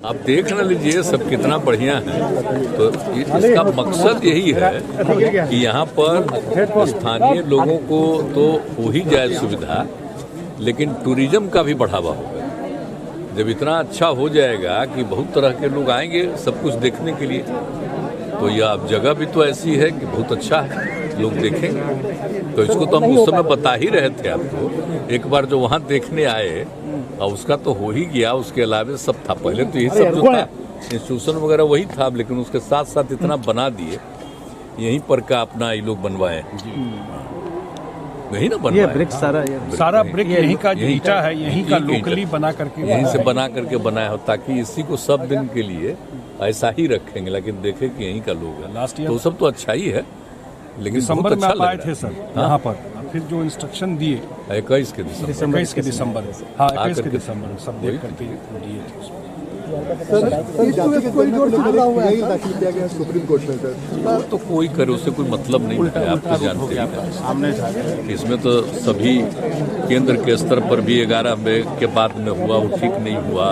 आप देख ना लीजिए सब कितना बढ़िया है। तो इसका मकसद यही है कि यहाँ पर स्थानीय लोगों को तो हो ही जाए सुविधा, लेकिन टूरिज्म का भी बढ़ावा होगा। जब इतना अच्छा हो जाएगा कि बहुत तरह के लोग आएंगे सब कुछ देखने के लिए, तो यह जगह भी तो ऐसी है कि बहुत अच्छा है, लोग देखेंगे। तो इसको तो हम उस समय बता ही रहे थे आपको। एक बार जो वहाँ देखने आए और उसका तो हो ही गया, उसके अलावा सब था। पहले तो यही सब जो था इंस्टीट्यूशन वगैरह वही था, लेकिन उसके साथ साथ इतना बना दिए, यहीं पर का अपना ये लोग बनवाए, यही ना बनवाए। सारा ब्रिक यहीं का ईटा है, यहीं का लोकली बना करके, यहीं से बना करके बनाया हो, ताकि इसी को सब दिन के लिए ऐसा ही रखेंगे, लेकिन देखे कि यहीं का लोग है। लास्ट ईयर तो सब तो अच्छा ही है, लेकिन दिसंबर में आप आए थे सर हाँ? यहाँ पर फिर जो इंस्ट्रक्शन दिए 21 के दिसंबर, 21 के दिसंबर, हाँ 21 के दिसंबर सब देख करके दिए थे। सुप्रीम कोर्ट में सर तो कोई करे, उससे कोई मतलब नहीं है, आप तो जानते हैं। इसमें तो सभी केंद्र के स्तर पर भी 11 मई के बाद में हुआ, वो ठीक नहीं हुआ।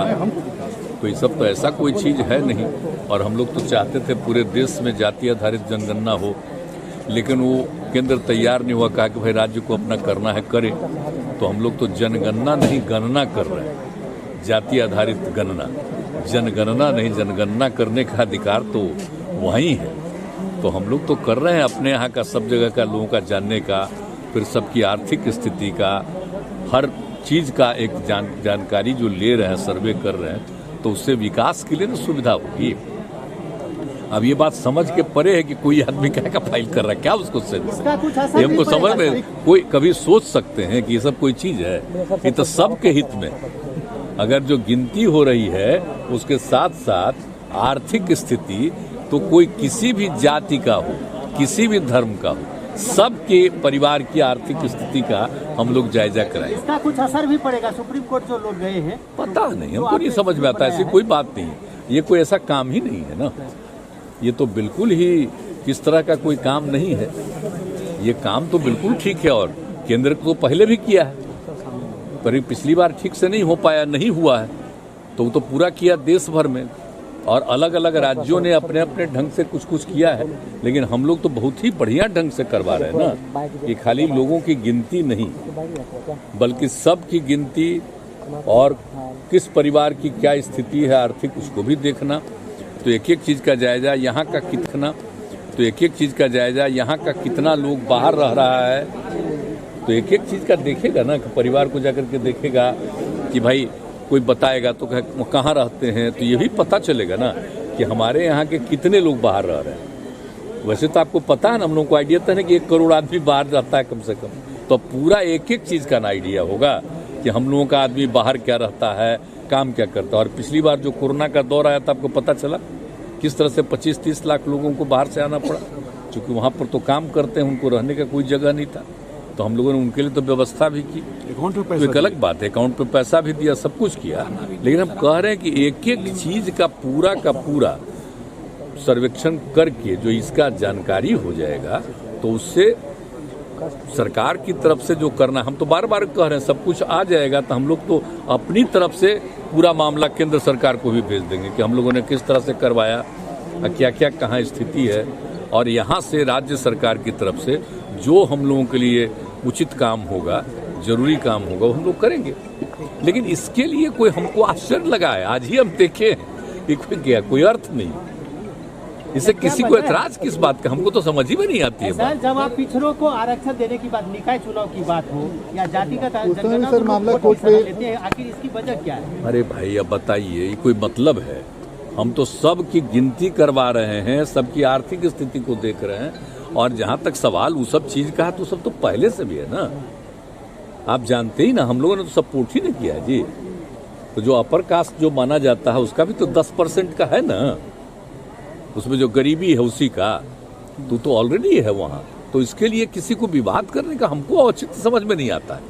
कोई सब तो ऐसा कोई चीज़ है नहीं। और हम लोग तो चाहते थे पूरे देश में जाति आधारित जनगणना हो, लेकिन वो केंद्र तैयार नहीं हुआ, कहा कि भाई राज्य को अपना करना है करे। तो हम लोग तो जनगणना नहीं गणना कर रहे हैं, जाति आधारित गणना, जनगणना नहीं। जनगणना करने का अधिकार तो वहीं है। तो हम लोग तो कर रहे हैं अपने यहाँ का, सब जगह का लोगों का जानने का, फिर सबकी आर्थिक स्थिति का, हर चीज़ का एक जानकारी जो ले रहे हैं, सर्वे कर रहे हैं, तो उससे विकास के लिए ना सुविधा होगी। अब ये बात समझ के परे है कि कोई आदमी क्या का फाइल कर रहा है, क्या उसको सेंस है, ये हमको समझ में कोई कभी सोच सकते हैं कि ये सब कोई चीज़ है। ये तो सबके हित में, अगर जो गिनती हो रही है उसके साथ साथ आर्थिक स्थिति, तो कोई किसी भी जाति का हो, किसी भी धर्म का हो, सबके परिवार की आर्थिक स्थिति का हम लोग जायजा कराएं। इसका कुछ असर भी पड़ेगा? सुप्रीम कोर्ट जो लोग गए हैं, पता नहीं, हमको नहीं समझ में आता। ऐसी कोई बात नहीं, ये कोई ऐसा काम ही नहीं है ना। ये तो बिल्कुल ही किस तरह का कोई काम नहीं है। ये काम तो बिल्कुल ठीक है, और केंद्र को पहले भी किया है, पर पिछली बार ठीक से नहीं हो पाया, नहीं हुआ है। तो वो तो पूरा किया देश भर में, और अलग अलग राज्यों ने अपने अपने ढंग से कुछ कुछ किया है। लेकिन हम लोग तो बहुत ही बढ़िया ढंग से करवा रहे हैं ना। ये खाली लोगों की गिनती नहीं, बल्कि सबकी गिनती, और किस परिवार की क्या स्थिति है आर्थिक, उसको भी देखना। तो एक एक चीज़ का जायजा, यहाँ का कितना, तो एक एक चीज़ का जायजा, यहाँ का कितना लोग बाहर रह रहा है, तो एक एक चीज़ का देखेगा ना। परिवार को जाकर के देखेगा कि भाई कोई बताएगा तो कहाँ रहते हैं, तो ये भी पता चलेगा ना कि हमारे यहाँ के कितने लोग बाहर रह रहे हैं। वैसे तो आपको पता है ना, हम लोगों को आइडिया तो है कि 1 करोड़ आदमी बाहर रहता है कम से कम, तो पूरा एक एक चीज़ का ना आइडिया होगा कि हम लोगों का आदमी बाहर क्या रहता है, काम क्या करता है। और पिछली बार जो कोरोना का दौर आया था, आपको पता चला किस तरह से 25-30 लाख लोगों को बाहर से आना पड़ा, क्योंकि वहाँ पर तो काम करते हैं, उनको रहने का कोई जगह नहीं था। तो हम लोगों ने उनके लिए तो व्यवस्था भी की, तो एक अलग बात है, अकाउंट पे पैसा भी दिया, सब कुछ किया। लेकिन हम कह रहे हैं कि एक एक चीज का पूरा सर्वेक्षण करके जो इसका जानकारी हो जाएगा, तो उससे सरकार की तरफ से जो करना, हम तो बार बार कह रहे हैं, सब कुछ आ जाएगा, तो हम लोग तो अपनी तरफ से पूरा मामला केंद्र सरकार को भी भेज देंगे कि हम लोगों ने किस तरह से करवाया, क्या क्या कहाँ स्थिति है। और यहाँ से राज्य सरकार की तरफ से जो हम लोगों के लिए उचित काम होगा, जरूरी काम होगा, वो हम लोग करेंगे। लेकिन इसके लिए कोई हमको आश्चर्य लगा है, आज ही हम देखे कोई अर्थ नहीं, इससे किसी को ऐतराज किस बात का, हमको तो समझ ही में नहीं आती है। सर, जब आप पिछड़ों को आरक्षण देने की बात, निकाय चुनाव की बात हो या जातिगत जनगणना, सर मामला कोर्ट पे लेते हैं, आखिर इसकी वजह क्या है? अरे भाई अब बताइए, ये कोई मतलब है? हम तो सबकी गिनती करवा रहे हैं, सबकी आर्थिक स्थिति को देख रहे हैं। और जहाँ तक सवाल उस सब चीज का है, तो सब तो पहले से भी है ना, आप जानते ही ना, हम लोगों ने तो सपोर्ट ही नहीं किया है जी। तो जो अपर कास्ट जो माना जाता है, उसका भी तो 10% का है ना, उसमें जो गरीबी है उसी का तो ऑलरेडी है वहाँ। तो इसके लिए किसी को विवाद करने का हमको औचित्य समझ में नहीं आता है,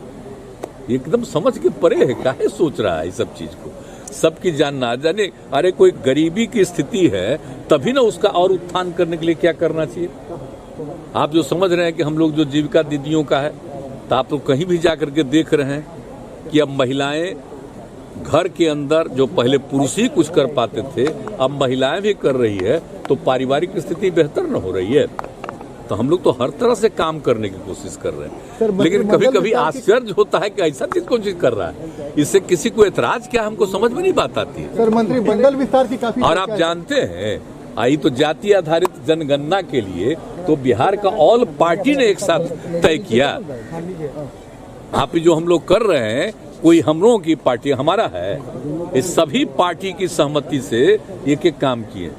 एकदम समझ के परे है। काहे सोच रहा है इस सब चीज को, सबकी जानना जाने। अरे कोई गरीबी की स्थिति है, तभी ना उसका और उत्थान करने के लिए क्या करना चाहिए। आप जो समझ रहे हैं कि हम लोग जो जीविका दीदियों का है, तो आप लोग कहीं भी जाकर के देख रहे हैं कि अब महिलाएं घर के अंदर जो पहले पुरुष ही कुछ कर पाते थे, अब महिलाएं भी कर रही है, तो पारिवारिक स्थिति बेहतर न हो रही है। तो हम लोग तो हर तरह से काम करने की कोशिश कर रहे हैं, लेकिन कभी कभी आश्चर्य होता है कि ऐसा चीज कौन चीज कर रहा है, इससे किसी को एतराज क्या हमको समझ में नहीं बात आती है। सर, मंत्रिमंडल विस्तार की काफी और आप जानते हैं, आई तो जाति आधारित जनगणना के लिए तो बिहार का ऑल पार्टी ने एक साथ तय किया। आप जो हम लोग कर रहे हैं, कोई हम लोगों की पार्टी हमारा है, इस सभी पार्टी की सहमति से एक एक काम किए।